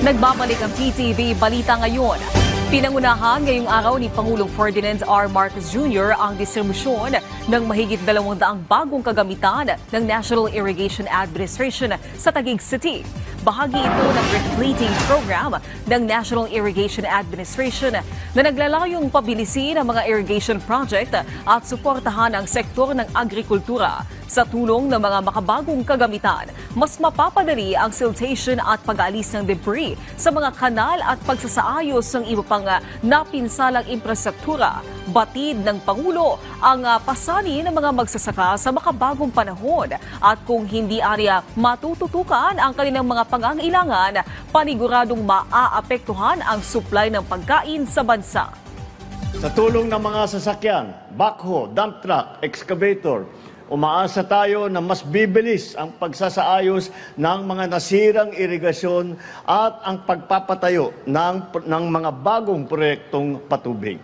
Nagbabalik ang PTV Balita ngayon. Pinangunahan ngayong araw ni Pangulong Ferdinand R. Marcos Jr. ang distribusyon ng mahigit 200 bagong kagamitan ng National Irrigation Administration sa Taguig City. Bahagi ito ng repleting program ng National Irrigation Administration na naglalayong pabilisin ang mga irrigation project at suportahan ang sektor ng agrikultura. Sa tulong ng mga makabagong kagamitan, mas mapapadali ang siltation at pag-aalis ng debris sa mga kanal at pagsasaayos ng iba pang napinsalang infrastruktura. Batid ng Pangulo ang pasanin ng mga magsasaka sa makabagong panahon at kung hindi area matututukan ang kanilang mga pangangailangan, paniguradong maaapektuhan ang supply ng pagkain sa bansa. Sa tulong ng mga sasakyan, backhoe, dump truck, excavator, umaasa tayo na mas bibilis ang pagsasaayos ng mga nasirang irigasyon at ang pagpapatayo ng mga bagong proyektong patubig.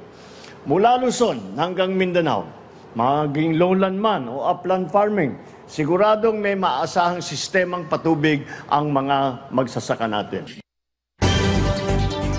Mula Luzon hanggang Mindanao, maging lowland man o upland farming, siguradong may maasahang sistemang patubig ang mga magsasaka natin.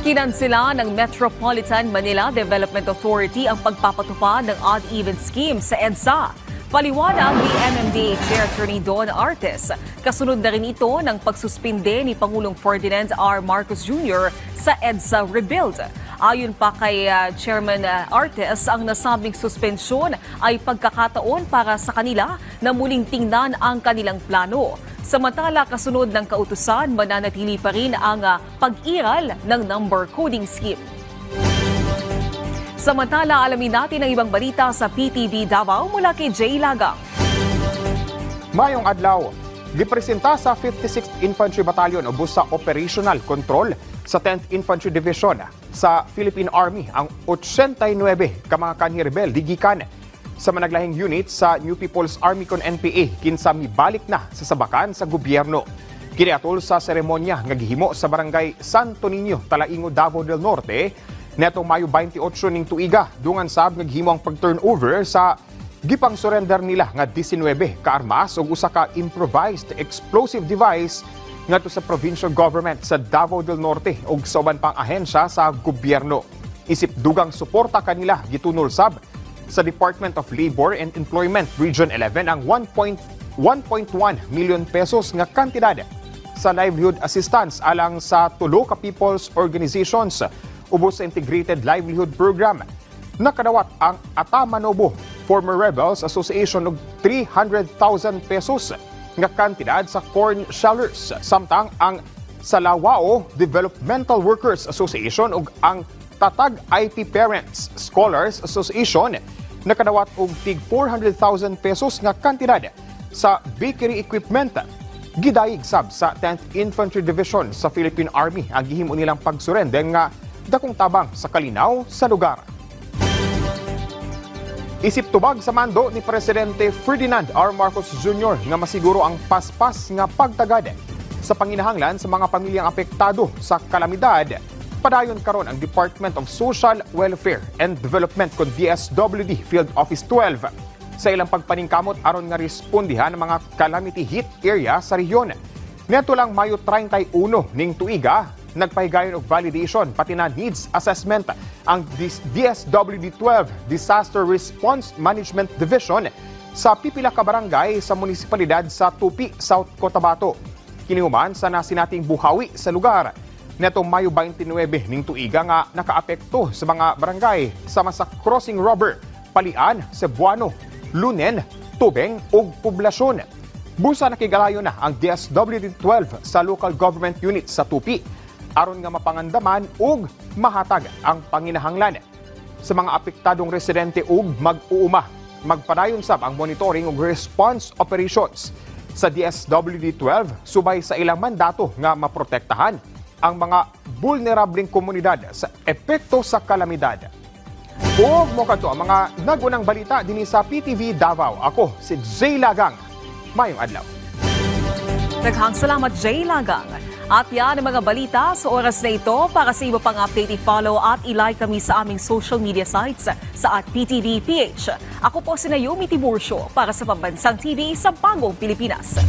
Kinansela ng Metropolitan Manila Development Authority ang pagpapatupad ng odd-even scheme sa EDSA. Paliwanag ni MMDA Chair Attorney Don Artes. Kasunod na rin ito ng pagsuspinde ni Pangulong Ferdinand R. Marcos Jr. sa EDSA Rebuild. Ayon pa kay Chairman Artes, ang nasabing suspensyon ay pagkakataon para sa kanila na muling tingnan ang kanilang plano. Samantala, kasunod ng kautusan, mananatili pa rin ang pag-iral ng number coding scheme. Samantala, alamin natin ang ibang balita sa PTV Davao mula kay Jay Lagang. Mayong adlaw, gipresenta sa 56th Infantry Battalion o sa Operational Control sa 10th Infantry Division sa Philippine Army ang 89 ka mga kanhi rebel gikan sa managlahing unit sa New People's Army con NPA kinsa mibalik na sa sabakan sa gobyerno. Kiniatol sa seremonya nga gihimo sa Barangay Santo Niño, Talaingo, Davao del Norte, netong Mayo 28 ning tuiga, dungan sab nga gihimo ang pag-turnover sa gipang surrender nila nga 19 ka armas ug usa ka improvised explosive device ngadto sa provincial government sa Davao del Norte ug sa uban pang ahensya sa gobyerno. Isip dugang suporta kanila gitunol sab sa Department of Labor and Employment Region 11 ang 1.1 million pesos nga kantidad sa livelihood assistance alang sa tulo ka people's organizations ubos sa Integrated Livelihood Program. Nakadawat ang Atamanobo Former Rebels Association og 300,000 pesos nga kantidad sa corn shellers. Samtang ang Salawao Developmental Workers Association ug ang Tatag IT Parents Scholars Association nakadawat og tig 400,000 pesos nga kantidad sa bakery equipment. Gidayeg sab sa 10th Infantry Division sa Philippine Army ang gihimo nilang pagsurrender nga dakong tabang sa kalinaw sa lugar. Isip tubag sa mando ni Presidente Ferdinand R. Marcos Jr. nga masiguro ang paspas nga pagtagad sa panginahanglan sa mga pamilyang apektado sa kalamidad. Padayon karon ang Department of Social Welfare and Development kon DSWD Field Office 12 sa ilang pagpaningkamot aron nga respondihan ang mga calamity hit area sa rehiyon. Neto lang Mayo 31 ning tuiga, nagpahigayon og validation pati na needs assessment ang DSWD-12 Disaster Response Management Division sa pipila ka barangay sa munisipalidad sa Tupi, South Cotabato. Kinihuman sa nasinating buhawi sa lugar. Netong Mayo 29 ning tuiga nga nakaapekto sa mga barangay sama sa Crossing Robber, Palian, Cebuano, Lunen, Tubeng ug Poblasyon. Busa nakigalayo na ang DSWD-12 sa local government unit sa Tupi aron nga mapangandaman ug mahatag ang panginahanglan sa mga apektadong residente ug mag-uuma. Magpadayon sab ang monitoring ug response operations sa DSWD-12 subay sa ilang mandato nga maprotektahan ang mga vulnerableng komunidad sa epekto sa kalamidad. Ug mo kadto ang mga nagunang balita dinhi sa PTV Davao. Ako si Jay Lagang. Mayong adlaw. Daghang salamat, Jay Lagang. At yan ang mga balita sa oras na ito. Para sa iba pang update, i-follow at i-like kami sa aming social media sites sa @PTVPH. Ako po si Naomi Tiburcio para sa Pambansang TV sa Bagong Pilipinas.